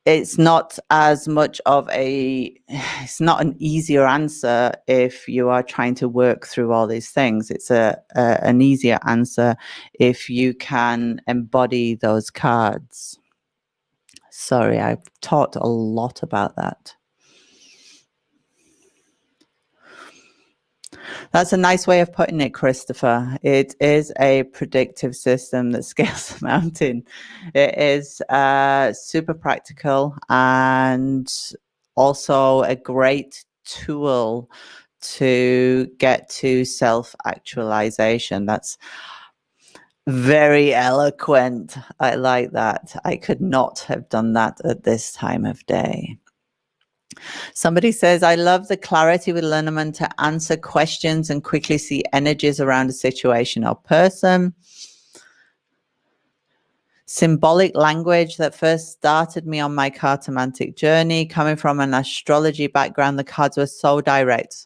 It's not as much of it's not an easier answer if you are trying to work through all these things. It's an easier answer if you can embody those cards. Sorry, I've talked a lot about that. That's a nice way of putting it, Christopher. It is a predictive system that scales the mountain. It is super practical and also a great tool to get to self-actualization. That's very eloquent. I like that. I could not have done that at this time of day. Somebody says, I love the clarity with Lenormand to answer questions and quickly see energies around a situation or person. Symbolic language that first started me on my cartomantic journey. Coming from an astrology background, the cards were so direct.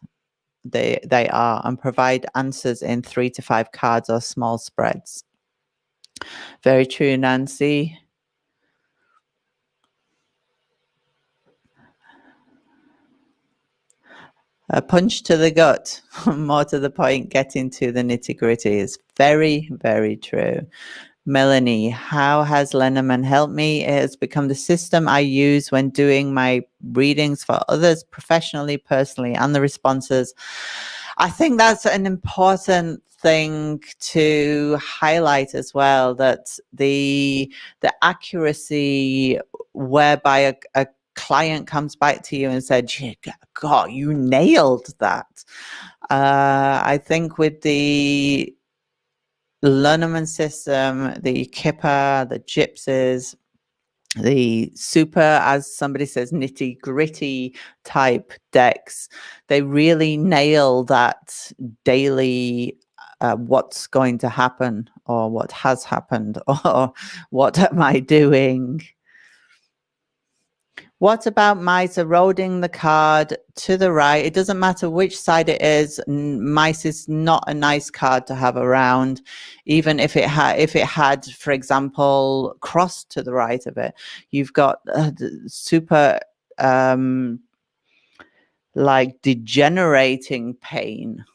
They are, and provide answers in 3 to 5 cards or small spreads. Very true, Nancy. A punch to the gut, more to the point, getting to the nitty-gritty is very, very true. Melanie, how has Lenormand helped me? It has become the system I use when doing my readings for others, professionally, personally, and the responses. I think that's an important thing to highlight as well, that the accuracy whereby a client comes back to you and said, God, you nailed that. I think with the Lenormand system, the Kipper, the Gypsies, the super, as somebody says, nitty gritty type decks, they really nail that daily what's going to happen or what has happened or what am I doing. What about mice eroding the card to the right? It doesn't matter which side it is. Mice is not a nice card to have around, even if it had, for example, cross to the right of it. You've got super like degenerating pain.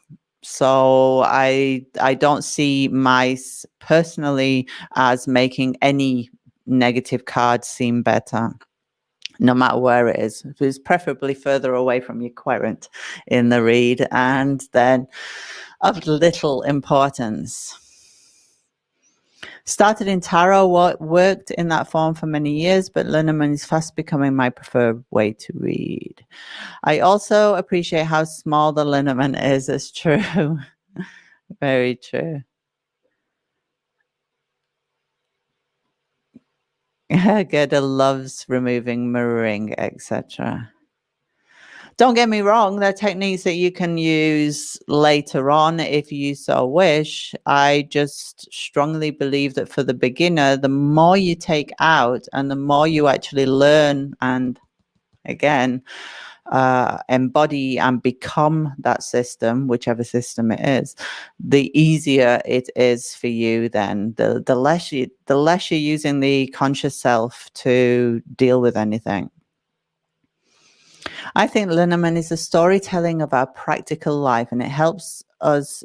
So I don't see mice personally as making any negative cards seem better, no matter where it is. It's preferably further away from your querent in the read, and then of little importance. Started in tarot, worked in that form for many years, but Lenormand is fast becoming my preferred way to read. I also appreciate how small the Lenormand is. It's true. Very true. Gerda loves removing, mirroring, etc. Don't get me wrong, there are techniques that you can use later on if you so wish. I just strongly believe that for the beginner, the more you take out and the more you actually learn and, again, embody and become that system, whichever system it is, the easier it is for you then. The less you're using the conscious self to deal with anything. I think Lenormand is a storytelling of our practical life, and it helps us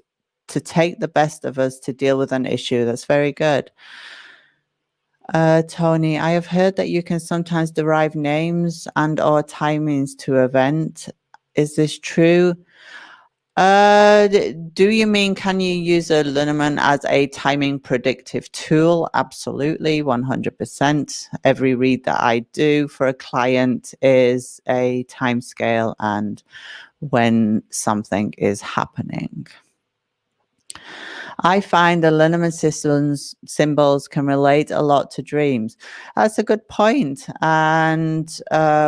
to take the best of us to deal with an issue. That's very good. Tony, I have heard that you can sometimes derive names and or timings to event. Is this true? Do you mean, can you use a Lenormand as a timing predictive tool? Absolutely, 100%. Every read that I do for a client is a time scale and when something is happening. I find the Lenormand systems symbols can relate a lot to dreams. That's a good point. And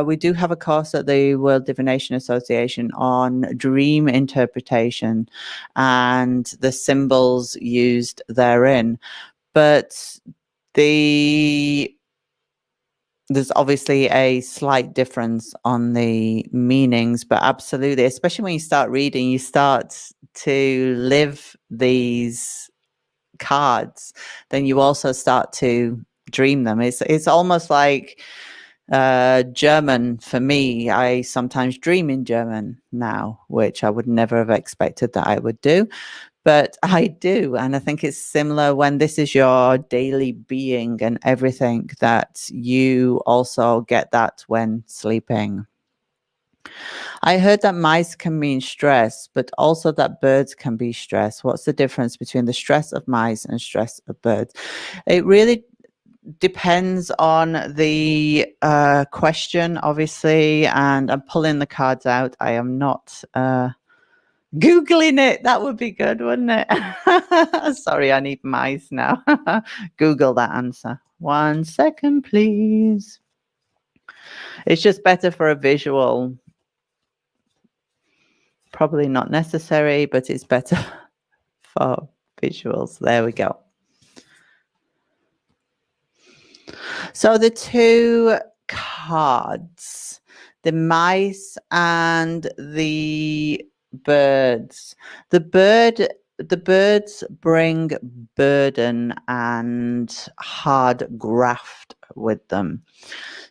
we do have a course at the World Divination Association on dream interpretation and the symbols used therein. But there's obviously a slight difference on the meanings, but absolutely, especially when you start reading, you start to live these cards, then you also start to dream them. It's almost like German for me. I sometimes dream in German now, which I would never have expected that I would do. But I do. And I think it's similar when this is your daily being and everything, that you also get that when sleeping. I heard that mice can mean stress, but also that birds can be stress. What's the difference between the stress of mice and stress of birds? It really depends on the question, obviously, and I'm pulling the cards out. I am not Googling it. That would be good, wouldn't it? Sorry, I need mice now. Google that answer. 1 second, please. It's just better for a visual. Probably not necessary, but it's better for visuals. There we go. So the two cards, the mice and the birds. The birds bring burden and hard graft with them.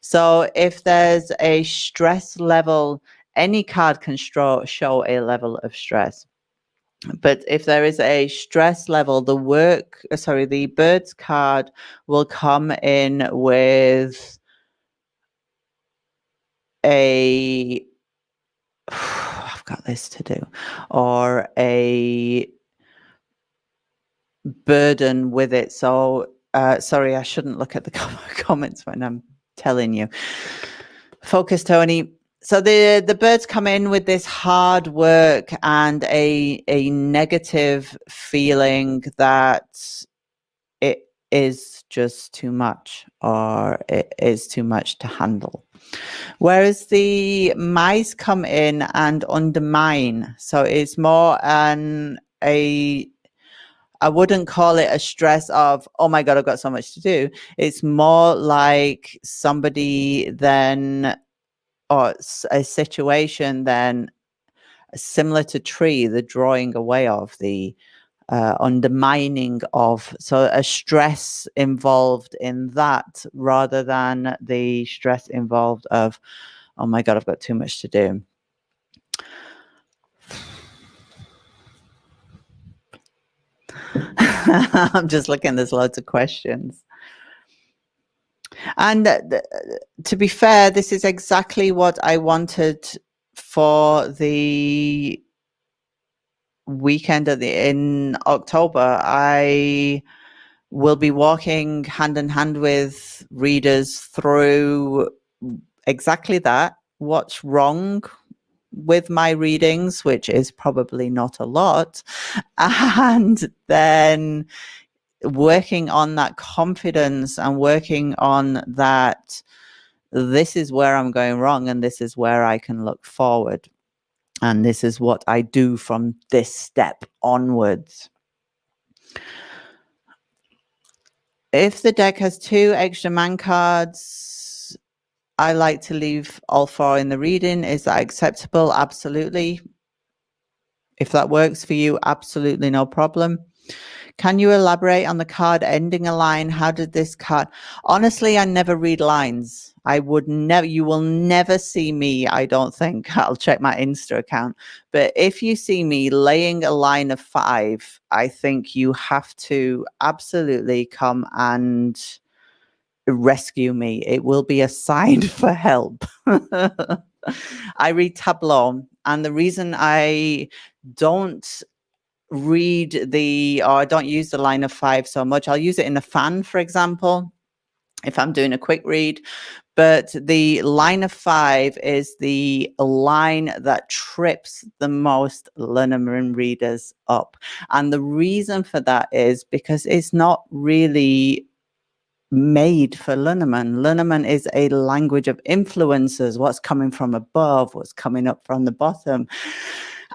So if there's a stress level, any card can show a level of stress. But if there is a stress level, the birds card will come in with I've got this to do, or a burden with it. So, sorry, I shouldn't look at the comments when I'm telling you. Focus, Tony. So the birds come in with this hard work and a negative feeling that it is just too much, or it is too much to handle. Whereas the mice come in and undermine. So it's more I wouldn't call it a stress of, oh my God, I've got so much to do. It's more like somebody then, or a situation then similar to tree, the drawing away of, the undermining of. So a stress involved in that rather than the stress involved of, oh my God, I've got too much to do. I'm just looking, there's loads of questions. And to be fair, this is exactly what I wanted for the weekend in October. I We'll be walking hand in hand with readers through exactly that. What's wrong with my readings, which is probably not a lot, and then working on that confidence and working on that this is where I'm going wrong and this is where I can look forward. And this is what I do from this step onwards. If the deck has 2 extra man cards, I like to leave all 4 in the reading. Is that acceptable? Absolutely. If that works for you, absolutely no problem. Can you elaborate on the card ending a line? How did this card? Honestly, I never read lines. I would never, you will never see me, I don't think. I'll check my Insta account. But if you see me laying a line of 5, I think you have to absolutely come and rescue me. It will be a sign for help. I read tableau, and the reason I don't I don't use the line of 5 so much. I'll use it in a fan, for example, if I'm doing a quick read. But the line of 5 is the line that trips the most Lenormand readers up. And the reason for that is because it's not really made for Lenormand. Lenormand is a language of influences, what's coming from above, what's coming up from the bottom.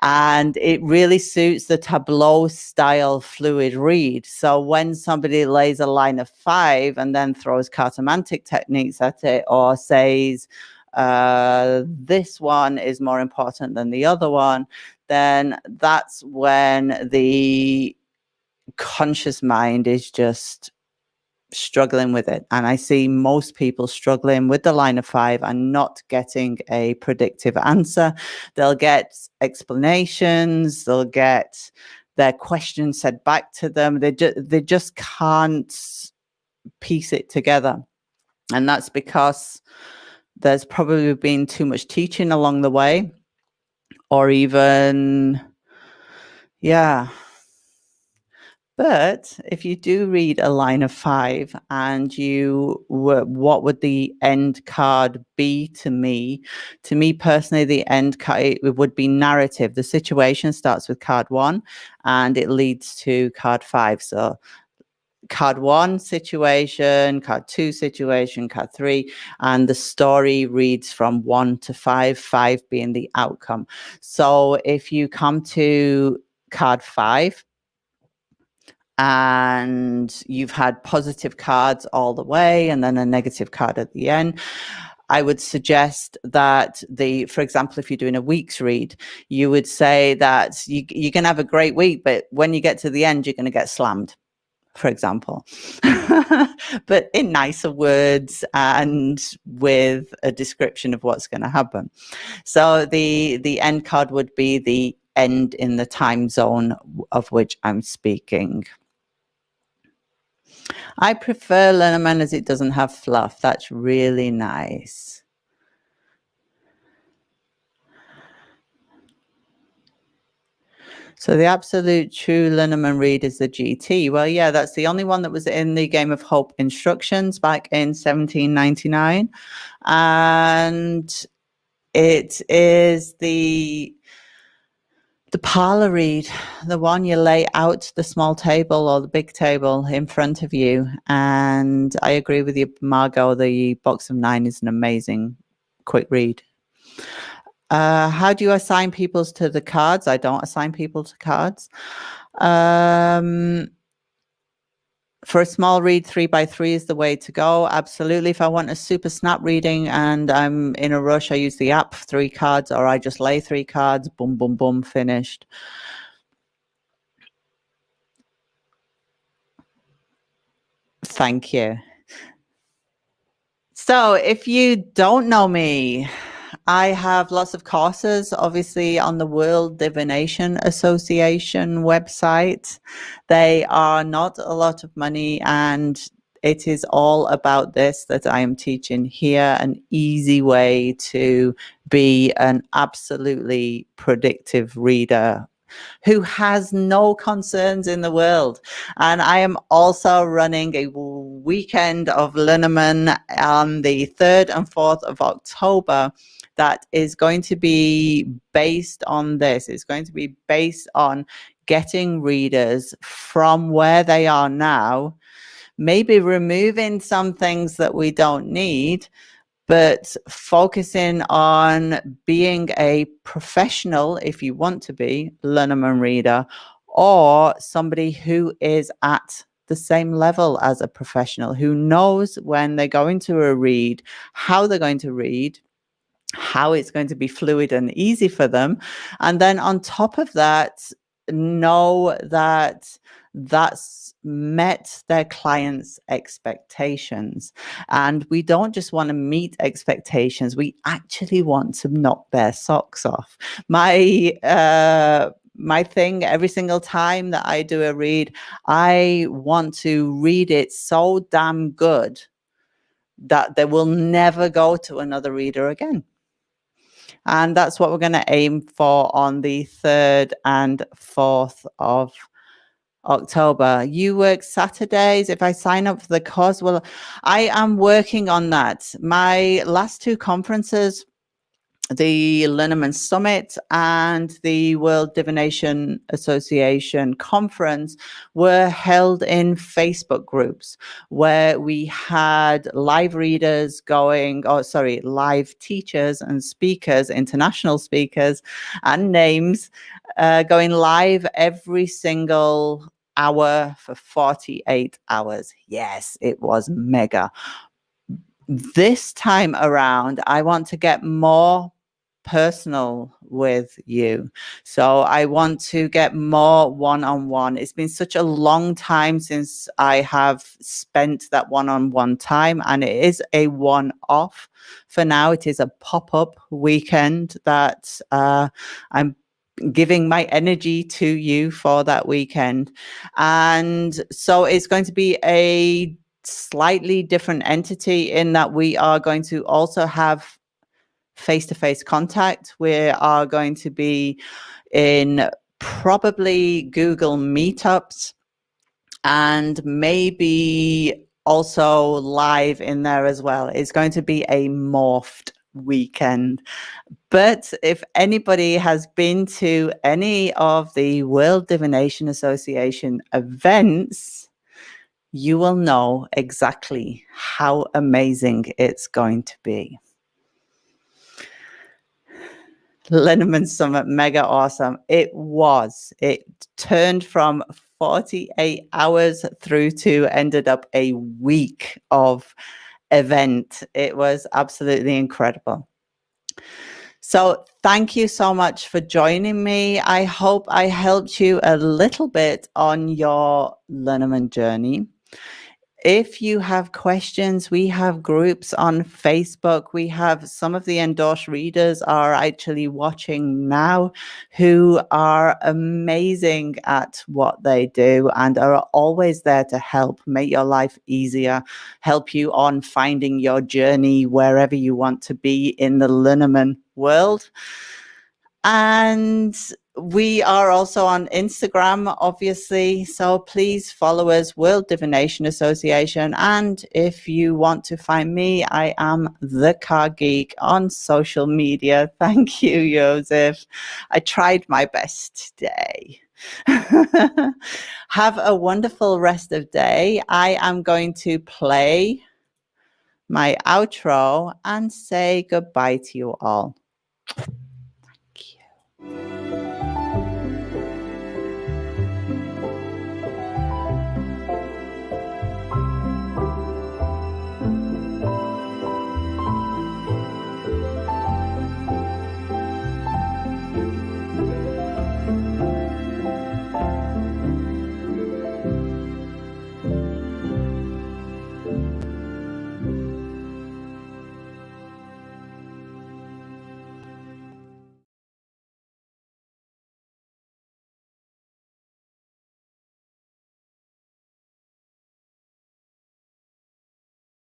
And it really suits the tableau style fluid read. So when somebody lays a line of 5 and then throws cartomantic techniques at it, or says, this one is more important than the other one, then that's when the conscious mind is just struggling with it. And I see most people struggling with the line of 5 and not getting a predictive answer. They'll get explanations, they'll get their questions said back to them. They just can't piece it together. And that's because there's probably been too much teaching along the way, or even, yeah. But if you do read a line of 5 and what would the end card be to me? To me personally, the end card, it would be narrative. The situation starts with card 1 and it leads to card 5. So card 1 situation, card 2 situation, card 3, and the story reads from 1 to 5, 5 being the outcome. So if you come to card 5, and you've had positive cards all the way and then a negative card at the end, I would suggest that for example, if you're doing a week's read, you would say that you're going to have a great week, but when you get to the end, you're going to get slammed, for example, but in nicer words and with a description of what's going to happen. So the end card would be the end in the time zone of which I'm speaking. I prefer Lenormand as it doesn't have fluff. That's really nice. So the absolute true Lenormand read is the GT. Well, yeah, that's the only one that was in the Game of Hope instructions back in 1799. And it is the parlor read, the one you lay out the small table or the big table in front of you. And I agree with you, Margot, the box of 9 is an amazing quick read. How do you assign people to the cards? I don't assign people to cards. For a small read, 3x3 is the way to go. Absolutely. If I want a super snap reading and I'm in a rush, I use the app, 3 cards, or I just lay 3 cards, boom, boom, boom, finished. Thank you. So if you don't know me, I have lots of courses, obviously, on the World Divination Association website. They are not a lot of money, and it is all about this that I am teaching here, an easy way to be an absolutely predictive reader who has no concerns in the world. And I am also running a weekend of Lenormand on the 3rd and 4th of October that is going to be based on this. It's going to be based on getting readers from where they are now, maybe removing some things that we don't need, but focusing on being a professional, if you want to be, Lenormand reader, or somebody who is at the same level as a professional, who knows when they're going to a read, how they're going to read, how it's going to be fluid and easy for them. And then on top of that, know that that's met their clients' expectations. And we don't just want to meet expectations, we actually want to knock their socks off. My thing every single time that I do a read, I want to read it so damn good that they will never go to another reader again. And that's what we're going to aim for on the 3rd and 4th of October. You work Saturdays. If I sign up for the course, well, I am working on that. My last 2 conferences, the Lenormand Summit and the World Divination Association conference, were held in Facebook groups where we had live readers going, live teachers and speakers, international speakers and names going live every single hour for 48 hours. Yes, it was mega. This time around, I want to get more personal with you. So I want to get more one-on-one. It's been such a long time since I have spent that one-on-one time, and it is a one-off for now. It is a pop-up weekend that I'm giving my energy to you for that weekend. And so it's going to be a slightly different entity in that we are going to also have face-to-face contact. We are going to be in probably Google Meetups and maybe also live in there as well. It's going to be a morphed weekend. But if anybody has been to any of the World Divination Association events, you will know exactly how amazing it's going to be. Lenormand Summit, mega awesome. It was. It turned from 48 hours through to ended up a week of event. It was absolutely incredible. So thank you so much for joining me. I hope I helped you a little bit on your Lenormand journey. If you have questions, we have groups on Facebook. We have some of the endorsed readers are actually watching now who are amazing at what they do and are always there to help make your life easier, help you on finding your journey wherever you want to be in the Lenormand world. And we are also on Instagram, obviously. So please follow us, World Divination Association. And if you want to find me, I am the Card Geek on social media. Thank you, Joseph. I tried my best today. Have a wonderful rest of day. I am going to play my outro and say goodbye to you all. Thank you.